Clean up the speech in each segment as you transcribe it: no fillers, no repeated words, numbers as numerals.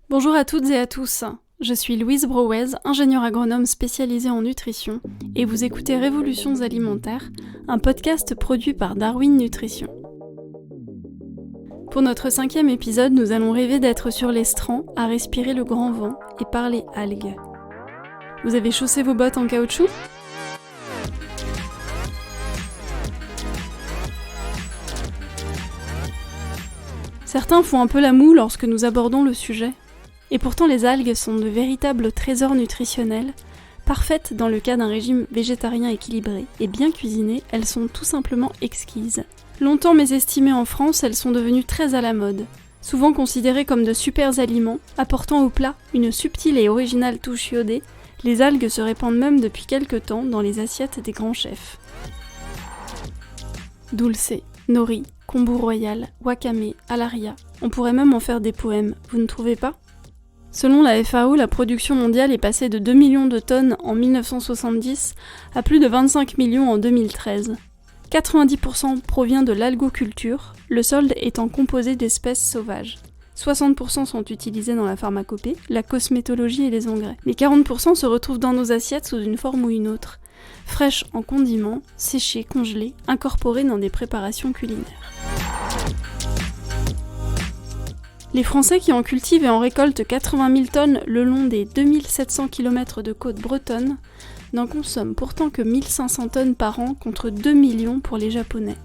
Bonjour à toutes et à tous, je suis Louise Brouez, ingénieure agronome spécialisée en nutrition, et vous écoutez Révolutions alimentaires, un podcast produit par Darwin Nutrition. Pour notre 5e épisode, nous allons rêver d'être sur l'estran, à respirer le grand vent et parler algues. Vous avez chaussé vos bottes en caoutchouc ? Certains font un peu la moue lorsque nous abordons le sujet. Et pourtant les algues sont de véritables trésors nutritionnels, parfaites dans le cas d'un régime végétarien équilibré, et bien cuisinées, elles sont tout simplement exquises. Longtemps mésestimées en France, elles sont devenues très à la mode, souvent considérées comme de super aliments, apportant au plat une subtile et originale touche iodée. Les algues se répandent même depuis quelque temps dans les assiettes des grands chefs. Dulce, nori, kombu royal, wakame, alaria, on pourrait même en faire des poèmes, vous ne trouvez pas ? Selon la FAO, la production mondiale est passée de 2 millions de tonnes en 1970 à plus de 25 millions en 2013. 90% provient de l'algoculture, le solde étant composé d'espèces sauvages. 60% sont utilisés dans la pharmacopée, la cosmétologie et les engrais. Les 40% se retrouvent dans nos assiettes sous une forme ou une autre, fraîches en condiments, séchées, congelées, incorporées dans des préparations culinaires. Les Français qui en cultivent et en récoltent 80 000 tonnes le long des 2700 km de côte bretonne n'en consomment pourtant que 1500 tonnes par an contre 2 millions pour les Japonais.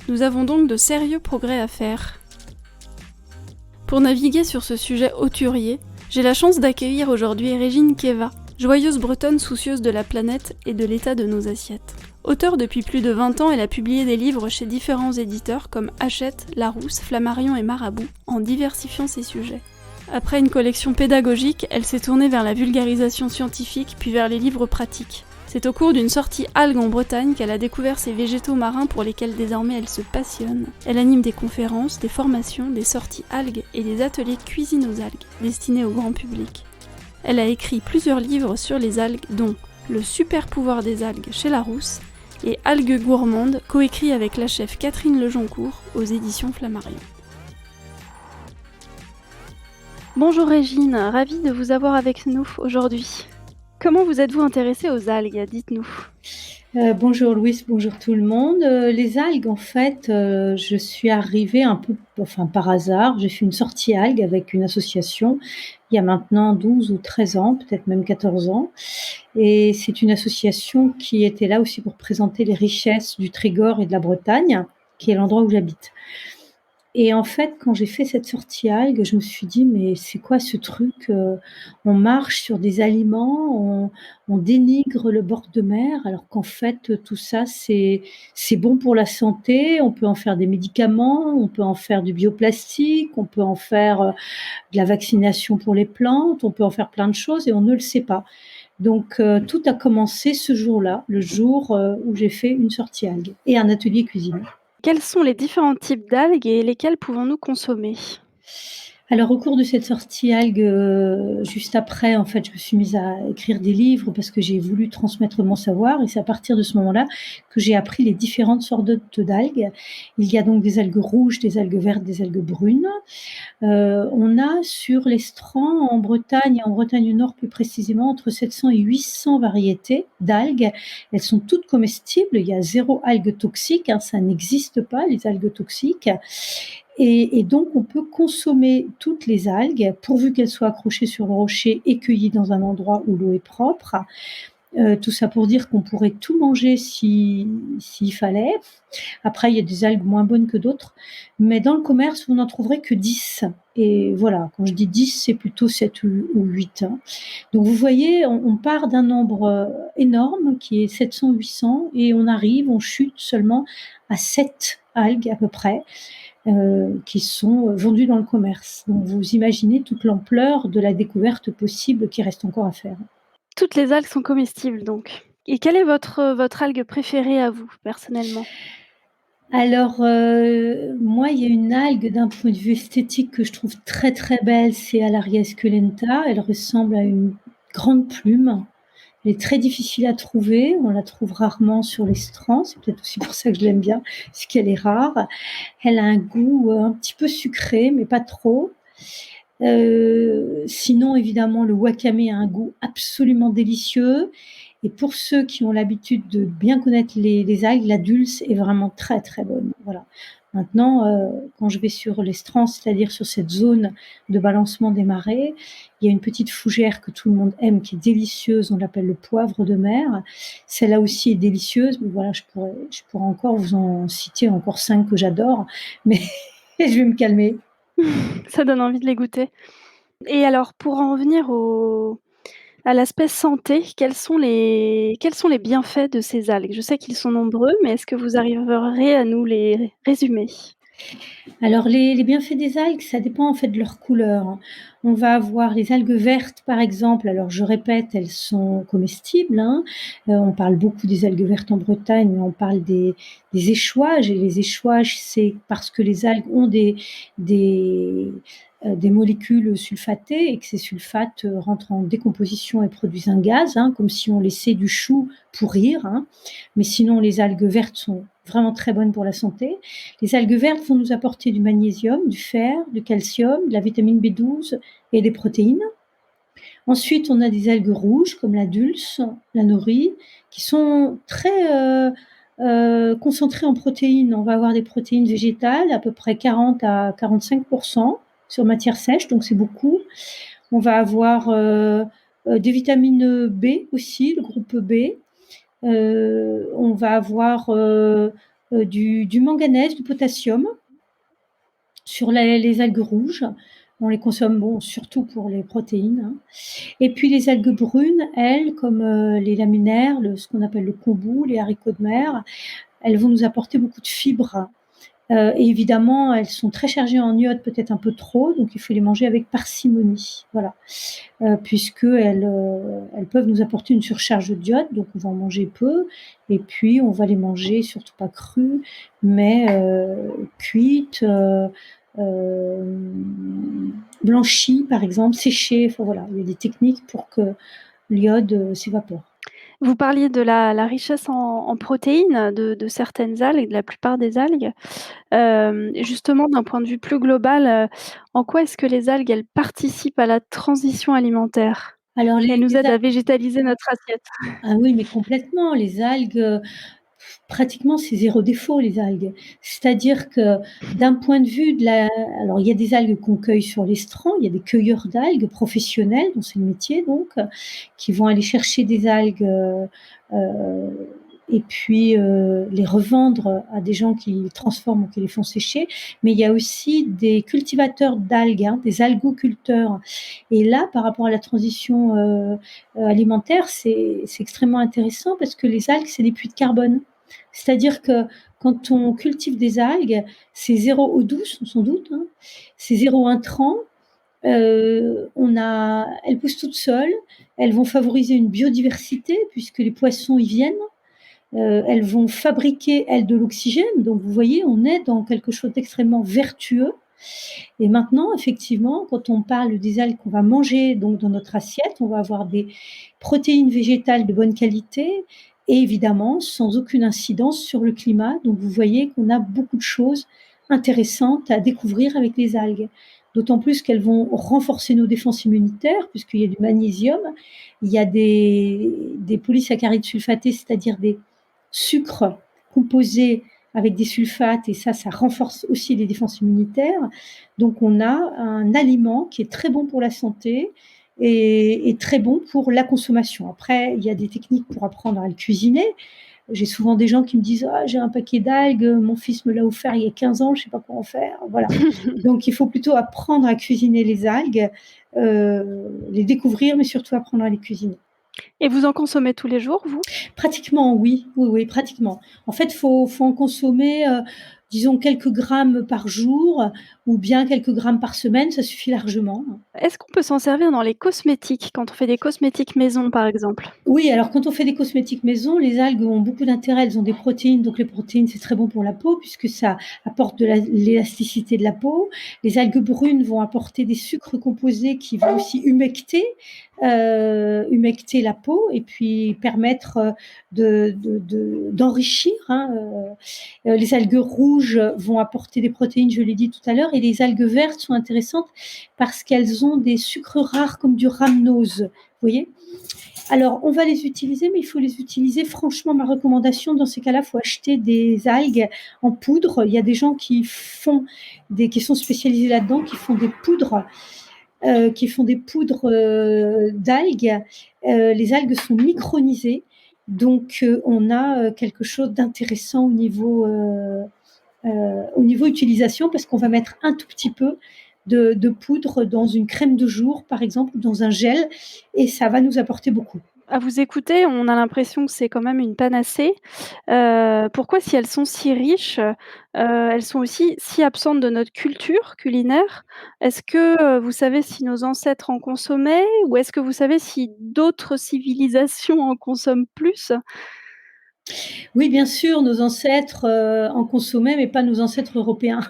Nous avons donc de sérieux progrès à faire. Pour naviguer sur ce sujet hauturier, j'ai la chance d'accueillir aujourd'hui Régine Keva, joyeuse bretonne soucieuse de la planète et de l'état de nos assiettes. Auteure depuis plus de 20 ans, elle a publié des livres chez différents éditeurs comme Hachette, Larousse, Flammarion et Marabout, en diversifiant ses sujets. Après une collection pédagogique, elle s'est tournée vers la vulgarisation scientifique puis vers les livres pratiques. C'est au cours d'une sortie algues en Bretagne qu'elle a découvert ces végétaux marins pour lesquels désormais elle se passionne. Elle anime des conférences, des formations, des sorties algues et des ateliers cuisine aux algues, destinés au grand public. Elle a écrit plusieurs livres sur les algues, dont Le super pouvoir des algues chez Larousse et Algues gourmandes, coécrit avec la chef Catherine Lejoncourt aux éditions Flammarion. Bonjour Régine, ravie de vous avoir avec nous aujourd'hui. Comment vous êtes-vous intéressée aux algues ? Dites-nous. Bonjour Louise, bonjour tout le monde. Les algues, en fait, je suis arrivée un peu, par hasard. J'ai fait une sortie algues avec une association il y a maintenant 12 ou 13 ans, peut-être même 14 ans. Et c'est une association qui était là aussi pour présenter les richesses du Trégor et de la Bretagne, qui est l'endroit où j'habite. Et en fait, quand j'ai fait cette sortie algues, je me suis dit: «Mais c'est quoi ce truc? On marche sur des aliments, on dénigre le bord de mer, alors qu'en fait, tout ça, c'est bon pour la santé. On peut en faire des médicaments, on peut en faire du bioplastique, on peut en faire, de la vaccination pour les plantes, on peut en faire plein de choses et on ne le sait pas». Donc tout a commencé ce jour-là, le jour, où j'ai fait une sortie algues et un atelier cuisine. Quels sont les différents types d'algues et lesquels pouvons-nous consommer ? Alors au cours de cette sortie algues, juste après, en fait, je me suis mise à écrire des livres parce que j'ai voulu transmettre mon savoir et c'est à partir de ce moment-là que j'ai appris les différentes sortes d'algues. Il y a donc des algues rouges, des algues vertes, des algues brunes. On a sur l'estran en Bretagne et en Bretagne du Nord plus précisément entre 700 et 800 variétés d'algues. Elles sont toutes comestibles, il y a 0 algue toxique, hein, ça n'existe pas les algues toxiques. Et donc on peut consommer toutes les algues pourvu qu'elles soient accrochées sur le rocher et cueillies dans un endroit où l'eau est propre. Tout ça pour dire qu'on pourrait tout manger s'il fallait. Après, il y a des algues moins bonnes que d'autres, mais dans le commerce, vous n'en trouverez que 10 et voilà, quand je dis 10, c'est plutôt 7 ou 8, hein. Donc vous voyez, on part d'un nombre, énorme qui est 700-800 et on chute seulement à 7 algues à peu près, qui sont vendues dans le commerce. Donc vous imaginez toute l'ampleur de la découverte possible qui reste encore à faire. Toutes les algues sont comestibles donc. Et quelle est votre algue préférée à vous, personnellement ? Alors, moi, il y a une algue d'un point de vue esthétique que je trouve très, très belle, c'est Alaria esculenta. Elle ressemble à une grande plume. Elle est très difficile à trouver, on la trouve rarement sur les strands, c'est peut-être aussi pour ça que je l'aime bien, parce qu'elle est rare. Elle a un goût, un petit peu sucré, mais pas trop. Sinon, évidemment, le wakame a un goût absolument délicieux. Et pour ceux qui ont l'habitude de bien connaître les algues, la dulce est vraiment très très bonne. Voilà. Maintenant, quand je vais sur l'Estran, c'est-à-dire sur cette zone de balancement des marées, il y a une petite fougère que tout le monde aime, qui est délicieuse. On l'appelle le poivre de mer. Celle-là aussi est délicieuse, mais voilà, je pourrais encore vous en citer encore 5 que j'adore, mais je vais me calmer. Ça donne envie de les goûter. Et alors pour en venir à l'aspect santé, quels sont les bienfaits de ces algues? Je sais qu'ils sont nombreux, mais est-ce que vous arriveriez à nous les résumer? Alors les bienfaits des algues, ça dépend en fait de leur couleur, hein. On va avoir les algues vertes par exemple, alors je répète, elles sont comestibles, hein. On parle beaucoup des algues vertes en Bretagne, mais on parle des échouages et les échouages, c'est parce que les algues ont des, des molécules sulfatées et que ces sulfates, rentrent en décomposition et produisent un gaz, hein, comme si on laissait du chou pourrir, hein. Mais sinon les algues vertes sont vraiment très bonnes pour la santé. Les algues vertes vont nous apporter du magnésium, du fer, du calcium, de la vitamine B12 et des protéines. Ensuite, on a des algues rouges comme la dulce, la nori, qui sont très concentrées en protéines. On va avoir des protéines végétales, à peu près 40 à 45% sur matière sèche, donc c'est beaucoup. On va avoir des vitamines B aussi, le groupe B. On va avoir du manganèse, du potassium sur les algues rouges. On les consomme bon, surtout pour les protéines, hein. Et puis les algues brunes, elles, comme les laminaires, ce qu'on appelle le kombu, les haricots de mer, elles vont nous apporter beaucoup de fibres. Et évidemment, elles sont très chargées en iode, peut-être un peu trop, donc il faut les manger avec parcimonie. Voilà. Puisqu'elles peuvent nous apporter une surcharge d'iode, donc on va en manger peu. Et puis, on va les manger surtout pas crues, mais cuites, blanchies, par exemple, séchées. Enfin, voilà, il y a des techniques pour que l'iode s'évapore. Vous parliez de la richesse en protéines de certaines algues, de la plupart des algues. Justement, d'un point de vue plus global, en quoi est-ce que les algues, elles participent à la transition alimentaire? Alors, Elles nous aident à végétaliser notre assiette. ah oui, mais complètement, les algues, pratiquement, c'est zéro défaut, les algues. C'est-à-dire que d'un point de vue de la alors il y a des algues qu'on cueille sur l'estran, il y a des cueilleurs d'algues professionnels, dont c'est le métier donc, qui vont aller chercher des algues, et puis, les revendre à des gens qui les transforment ou qui les font sécher. Mais il y a aussi des cultivateurs d'algues, hein, des algoculteurs. Et là, par rapport à la transition, alimentaire, c'est extrêmement intéressant parce que les algues, c'est des puits de carbone. C'est-à-dire que quand on cultive des algues, c'est zéro eau douce, sans doute, hein, c'est zéro intrant, elles poussent toutes seules, elles vont favoriser une biodiversité puisque les poissons y viennent, elles vont fabriquer, elles, de l'oxygène. Donc vous voyez, on est dans quelque chose d'extrêmement vertueux. Et maintenant, effectivement, quand on parle des algues qu'on va manger donc dans notre assiette, on va avoir des protéines végétales de bonne qualité et évidemment sans aucune incidence sur le climat. Donc vous voyez qu'on a beaucoup de choses intéressantes à découvrir avec les algues. D'autant plus qu'elles vont renforcer nos défenses immunitaires, puisqu'il y a du magnésium, il y a des polysaccharides sulfatés, c'est-à-dire des sucres composés avec des sulfates, et ça renforce aussi les défenses immunitaires. Donc on a un aliment qui est très bon pour la santé et très bon pour la consommation. Après, il y a des techniques pour apprendre à le cuisiner. J'ai souvent des gens qui me disent: «Ah, j'ai un paquet d'algues, mon fils me l'a offert il y a 15 ans, je ne sais pas quoi en faire». Voilà. Donc il faut plutôt apprendre à cuisiner les algues, les découvrir, mais surtout apprendre à les cuisiner. Et vous en consommez tous les jours, vous? Pratiquement oui, oui, oui, pratiquement. En fait, faut en consommer, disons quelques grammes par jour ou bien quelques grammes par semaine, ça suffit largement. Est-ce qu'on peut s'en servir dans les cosmétiques, quand on fait des cosmétiques maison, par exemple? Oui, alors quand on fait des cosmétiques maison, les algues ont beaucoup d'intérêt. Elles ont des protéines, donc les protéines, c'est très bon pour la peau puisque ça apporte de l'élasticité de la peau. Les algues brunes vont apporter des sucres composés qui vont aussi humecter la peau et puis permettre d'enrichir, hein. Les algues rouges vont apporter des protéines, je l'ai dit tout à l'heure, et les algues vertes sont intéressantes parce qu'elles ont des sucres rares comme du rhamnose. Vous voyez? Alors, on va les utiliser, mais il faut les utiliser. Franchement, ma recommandation, dans ces cas-là, il faut acheter des algues en poudre. Il y a des gens qui sont spécialisés là-dedans, qui font des poudres d'algues. Les algues sont micronisées, donc on a quelque chose d'intéressant au niveau utilisation, parce qu'on va mettre un tout petit peu de poudre dans une crème de jour, par exemple, ou dans un gel, et ça va nous apporter beaucoup. À vous écouter, on a l'impression que c'est quand même une panacée. Pourquoi, si elles sont si riches, elles sont aussi si absentes de notre culture culinaire? Est-ce que, vous savez si nos ancêtres en consommaient? Ou est-ce que vous savez si d'autres civilisations en consomment plus? Oui, bien sûr, nos ancêtres en consommaient, mais pas nos ancêtres européens.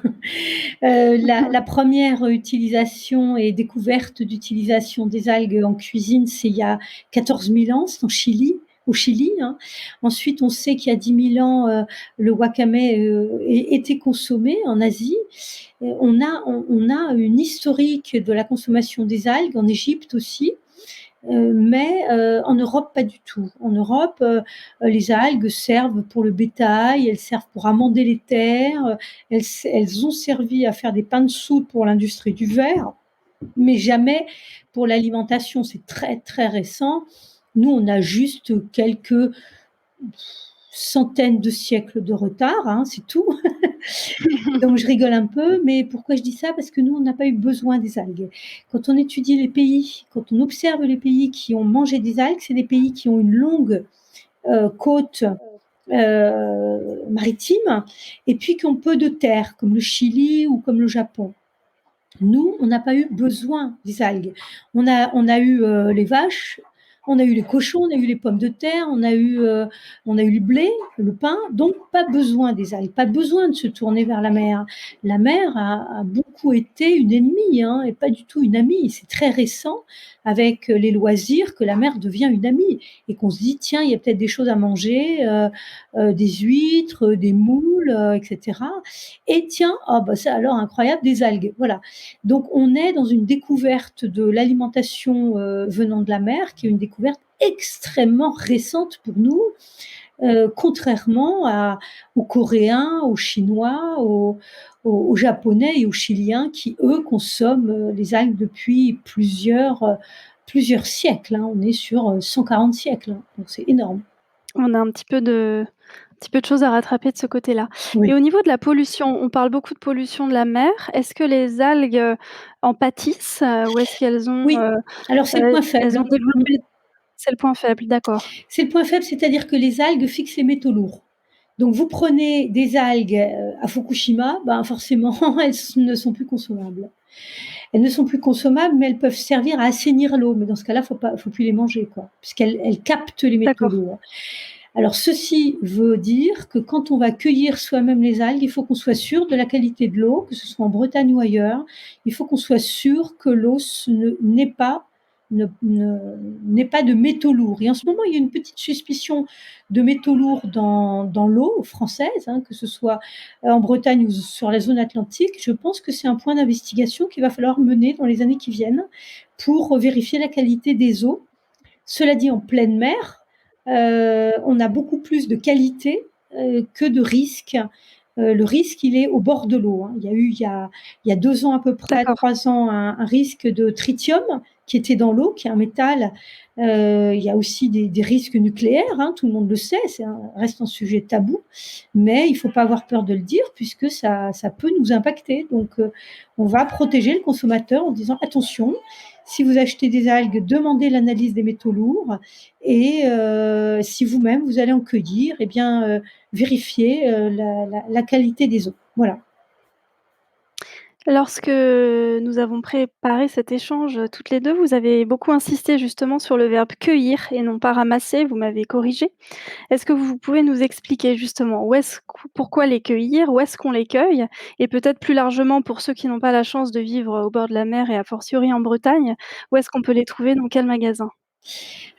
La première utilisation et découverte d'utilisation des algues en cuisine, c'est il y a 14 000 ans, c'est au Chili, hein. Ensuite, on sait qu'il y a 10 000 ans, le wakame était consommé en Asie. On a une historique de la consommation des algues en Égypte aussi. Mais en Europe, pas du tout. En Europe, les algues servent pour le bétail, elles servent pour amender les terres, elles ont servi à faire des pains de soude pour l'industrie du verre, mais jamais pour l'alimentation. C'est très, très récent. Nous, on a juste quelques centaines de siècles de retard, hein, c'est tout. Donc je rigole un peu, mais pourquoi je dis ça? Parce que nous, on n'a pas eu besoin des algues. Quand on étudie les pays, quand on observe les pays qui ont mangé des algues, c'est des pays qui ont une longue côte maritime et puis qui ont peu de terre, comme le Chili ou comme le Japon. Nous, on n'a pas eu besoin des algues. On a eu les vaches, on a eu les cochons, on a eu les pommes de terre, on a eu le blé, le pain, donc pas besoin des algues, pas besoin de se tourner vers la mer. La mer a beaucoup été une ennemie, hein, et pas du tout une amie. C'est très récent, avec les loisirs, que la mer devient une amie et qu'on se dit tiens, il y a peut-être des choses à manger, des huîtres, des moules, etc. Et tiens, ah bah ça alors incroyable, des algues, voilà. Donc on est dans une découverte de l'alimentation venant de la mer, qui est une découverte extrêmement récente pour nous, contrairement aux Coréens, aux Chinois, aux Japonais et aux Chiliens qui, eux, consomment les algues depuis plusieurs siècles, hein. On est sur 140 siècles, hein, donc c'est énorme. On a un petit peu de choses à rattraper de ce côté-là. Et Oui, au niveau de la pollution, on parle beaucoup de pollution de la mer. Est-ce que les algues, en pâtissent, ou est-ce qu'elles ont, oui. Alors c'est le point elles ont faible. développé c'est le point faible, d'accord. C'est le point faible, c'est-à-dire que les algues fixent les métaux lourds. Donc vous prenez des algues à Fukushima, ben forcément elles ne sont plus consommables. Elles ne sont plus consommables, mais elles peuvent servir à assainir l'eau. Mais dans ce cas-là, faut plus les manger, quoi, puisqu'elles captent les métaux D'accord. lourds. Alors ceci veut dire que quand on va cueillir soi-même les algues, il faut qu'on soit sûr de la qualité de l'eau, que ce soit en Bretagne ou ailleurs. Il faut qu'on soit sûr que l'eau n'ait pas de métaux lourds. Et en ce moment, il y a une petite suspicion de métaux lourds dans l'eau française, hein, que ce soit en Bretagne ou sur la zone atlantique. Je pense que c'est un point d'investigation qu'il va falloir mener dans les années qui viennent pour vérifier la qualité des eaux. Cela dit, en pleine mer, on a beaucoup plus de qualité que de risque. Le risque, il est au bord de l'eau, hein. Il y a 2 ans à peu près, D'accord. 3 ans, un risque de tritium qui était dans l'eau, qui est un métal. Il y a aussi des risques nucléaires, hein, tout le monde le sait, reste un sujet tabou, mais il ne faut pas avoir peur de le dire puisque ça peut nous impacter. Donc, on va protéger le consommateur en disant attention, si vous achetez des algues, demandez l'analyse des métaux lourds et si vous-même vous allez en cueillir, eh bien, vérifiez la qualité des eaux. Voilà. Lorsque nous avons préparé cet échange, toutes les 2, vous avez beaucoup insisté justement sur le verbe cueillir et non pas ramasser, vous m'avez corrigée. Est-ce que vous pouvez nous expliquer justement où est-ce qu pourquoi les cueillir? Où est-ce qu'on les cueille? Et peut-être plus largement pour ceux qui n'ont pas la chance de vivre au bord de la mer et a fortiori en Bretagne, où est-ce qu'on peut les trouver? Dans quel magasin?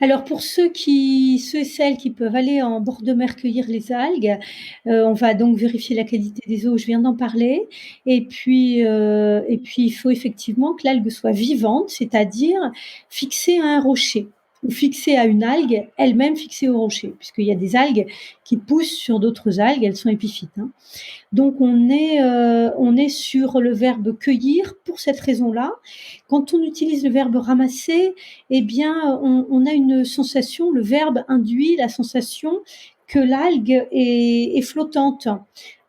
Alors pour ceux et celles qui peuvent aller en bord de mer cueillir les algues, on va donc vérifier la qualité des eaux, je viens d'en parler et puis il faut effectivement que l'algue soit vivante, c'est-à-dire fixée à un rocher ou fixée à une algue, elle-même fixée au rocher, puisqu'il y a des algues qui poussent sur d'autres algues, elles sont épiphytes, hein. Donc on est sur le verbe cueillir pour cette raison-là. Quand on utilise le verbe ramasser, eh bien, on a une sensation, le verbe induit la sensation que l'algue est flottante.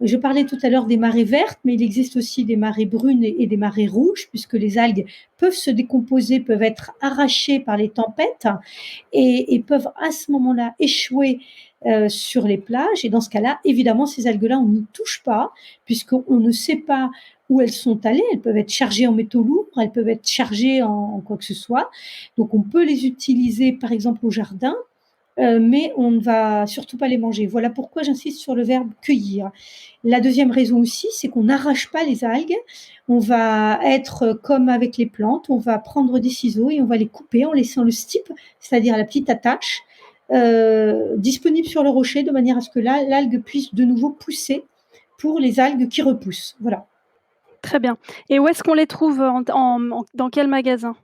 Je parlais tout à l'heure des marées vertes, mais il existe aussi des marées brunes et des marées rouges, puisque les algues peuvent se décomposer, peuvent être arrachées par les tempêtes et peuvent à ce moment-là échouer sur les plages. Et dans ce cas-là, évidemment, ces algues-là, on n'y touche pas, puisqu'on ne sait pas où elles sont allées. Elles peuvent être chargées en métaux lourds, elles peuvent être chargées en quoi que ce soit. Donc on peut les utiliser, par exemple, au jardin, mais on ne va surtout pas les manger. Voilà pourquoi j'insiste sur le verbe cueillir. La deuxième raison aussi, c'est qu'on n'arrache pas les algues. On va être comme avec les plantes, on va prendre des ciseaux et on va les couper en laissant le stipe, c'est-à-dire la petite attache, disponible sur le rocher de manière à ce que l'algue puisse de nouveau pousser pour les algues qui repoussent. Voilà. Très bien. Et où est-ce qu'on les trouve dans quel magasin?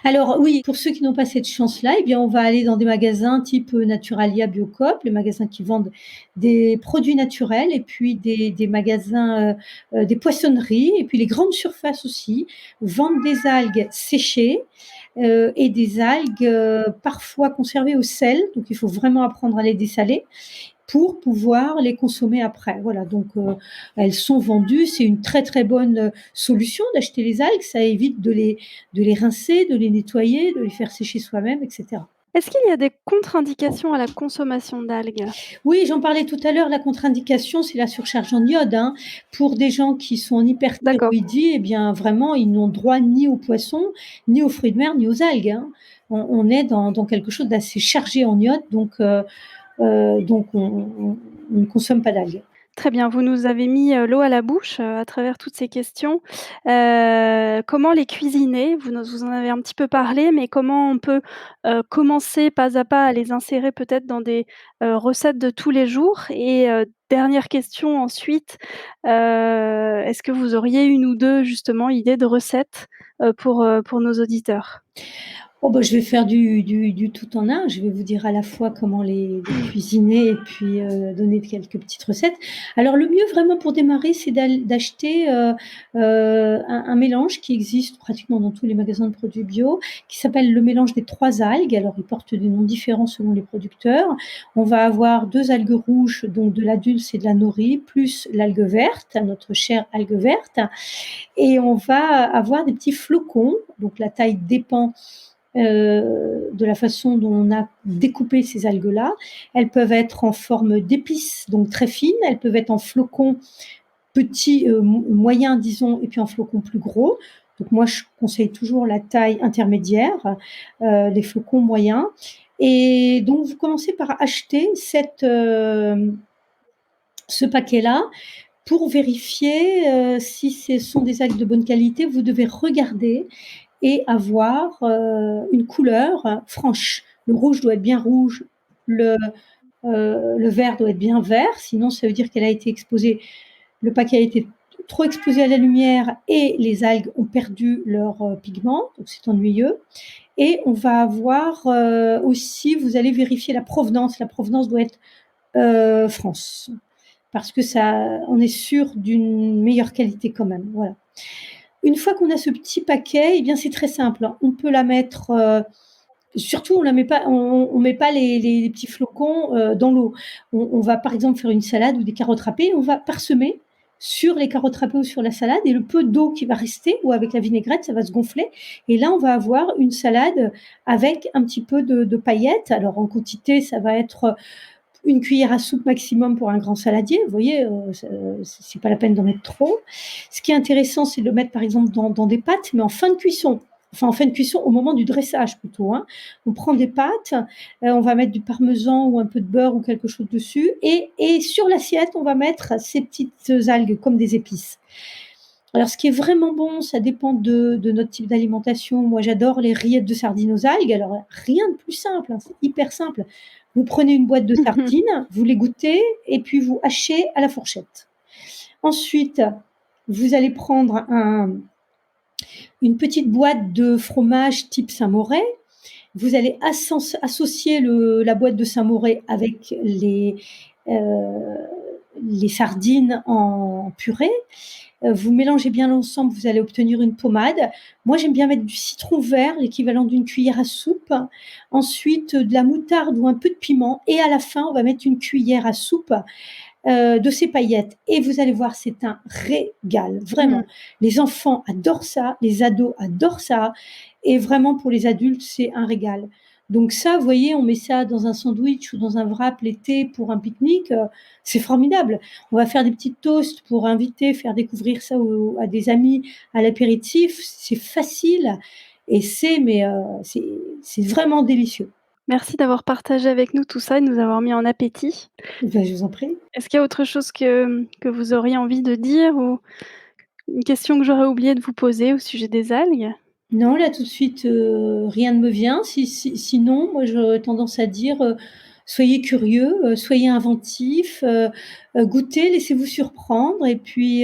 Alors oui, pour ceux qui n'ont pas cette chance-là, eh bien, on va aller dans des magasins type, Naturalia, Biocoop, les magasins qui vendent des produits naturels et puis des magasins, des poissonneries et puis les grandes surfaces aussi vendent des algues séchées, et des algues, parfois conservées au sel, donc il faut vraiment apprendre à les dessaler pour pouvoir les consommer après. Voilà, donc elles sont vendues. C'est une très très bonne solution d'acheter les algues. Ça évite de les rincer, de les nettoyer, de les faire sécher soi-même, etc. Est-ce qu'il y a des contre-indications à la consommation d'algues? Oui, j'en parlais tout à l'heure, la contre-indication, c'est la surcharge en iode, hein. Pour des gens qui sont en D'accord. hyperthyroïdie, eh bien vraiment, ils n'ont droit ni aux poissons, ni aux fruits de mer, ni aux algues, hein. On est dans quelque chose d'assez chargé en iode, donc on ne consomme pas d'algues. Très bien, vous nous avez mis, l'eau à la bouche, à travers toutes ces questions. Comment les cuisiner? Vous en avez un petit peu parlé, mais comment on peut, commencer pas à pas à les insérer peut-être dans des, recettes de tous les jours? Et dernière question ensuite, est-ce que vous auriez une ou 2 justement idées de recettes, pour nos auditeurs? Oh bah, je vais faire du tout en un. Je vais vous dire à la fois comment les cuisiner et puis, donner quelques petites recettes. Alors le mieux vraiment pour démarrer, c'est d'acheter, un mélange qui existe pratiquement dans tous les magasins de produits bio, qui s'appelle le mélange des 3 algues. Alors il porte des noms différents selon les producteurs. On va avoir 2 algues rouges, donc de la dulse et de la nori, plus l'algue verte, notre chère algue verte et on va avoir des petits flocons, donc la taille dépend de la façon dont on a découpé ces algues-là. Elles peuvent être en forme d'épices, donc très fines. Elles peuvent être en flocons petits, moyens, disons, et puis en flocons plus gros. Donc moi, je conseille toujours la taille intermédiaire, les flocons moyens. Et donc, vous commencez par acheter ce paquet-là. Pour vérifier si ce sont des algues de bonne qualité, vous devez regarder et avoir une couleur franche. Le rouge doit être bien rouge, le vert doit être bien vert, sinon ça veut dire qu'elle a été exposée, le paquet a été trop exposé à la lumière et les algues ont perdu leur pigment, donc c'est ennuyeux. Et on va avoir aussi, vous allez vérifier la provenance. La provenance doit être France, parce que ça, on est sûr d'une meilleure qualité quand même. Voilà. Une fois qu'on a ce petit paquet, eh bien c'est très simple, hein. On peut la mettre, surtout on la met pas, on met pas les petits flocons dans l'eau. On va par exemple faire une salade ou des carottes râpées, on va parsemer sur les carottes râpées ou sur la salade et le peu d'eau qui va rester ou avec la vinaigrette, ça va se gonfler et là on va avoir une salade avec un petit peu de paillettes. Alors en quantité, ça va être une cuillère à soupe maximum pour un grand saladier. Vous voyez, c'est pas la peine d'en mettre trop. Ce qui est intéressant, c'est de le mettre par exemple dans des pâtes, mais en fin de cuisson. Enfin, en fin de cuisson, au moment du dressage plutôt. On prend des pâtes, on va mettre du parmesan ou un peu de beurre ou quelque chose dessus, et sur l'assiette, on va mettre ces petites algues comme des épices. Alors, ce qui est vraiment bon, ça dépend de notre type d'alimentation. Moi, j'adore les rillettes de sardines aux algues. Alors, rien de plus simple, c'est hyper simple. Vous prenez une boîte de sardines, vous l'égouttez et puis vous hachez à la fourchette. Ensuite, vous allez prendre une petite boîte de fromage type Saint-Moré. Vous allez associer la boîte de Saint-Moré avec les sardines en purée. Vous mélangez bien l'ensemble, vous allez obtenir une pommade. Moi, j'aime bien mettre du citron vert, l'équivalent d'une cuillère à soupe. Ensuite, de la moutarde ou un peu de piment. Et à la fin, on va mettre une cuillère à soupe de ces paillettes. Et vous allez voir, c'est un régal, vraiment. Les enfants adorent ça, les ados adorent ça. Et vraiment, pour les adultes, c'est un régal. Donc ça, vous voyez, on met ça dans un sandwich ou dans un wrap l'été pour un pique-nique, c'est formidable. On va faire des petites toasts pour inviter, faire découvrir ça à des amis à l'apéritif. C'est facile et c'est vraiment délicieux. Merci d'avoir partagé avec nous tout ça et de nous avoir mis en appétit. Ben, je vous en prie. Est-ce qu'il y a autre chose que vous auriez envie de dire ou une question que j'aurais oublié de vous poser au sujet des algues? Non, là, tout de suite, rien ne me vient. Sinon, moi, j'aurais tendance à dire, soyez curieux, soyez inventifs, goûtez, laissez-vous surprendre et puis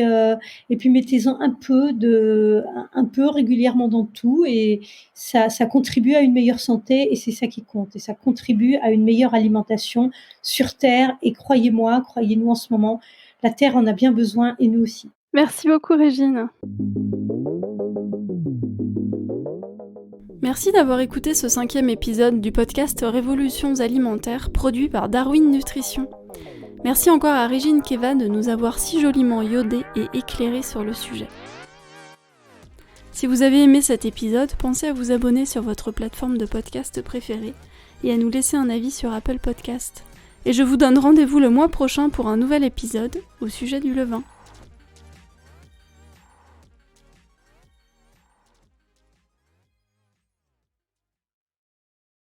mettez-en un peu régulièrement dans tout et ça contribue à une meilleure santé et c'est ça qui compte et ça contribue à une meilleure alimentation sur terre et croyez-moi, croyez-nous en ce moment, la terre en a bien besoin et nous aussi. Merci beaucoup Régine. Merci d'avoir écouté ce 5e épisode du podcast Révolutions alimentaires produit par Darwin Nutrition. Merci encore à Régine Keva de nous avoir si joliment iodé et éclairé sur le sujet. Si vous avez aimé cet épisode, pensez à vous abonner sur votre plateforme de podcast préférée et à nous laisser un avis sur Apple Podcast. Et je vous donne rendez-vous le mois prochain pour un nouvel épisode au sujet du levain.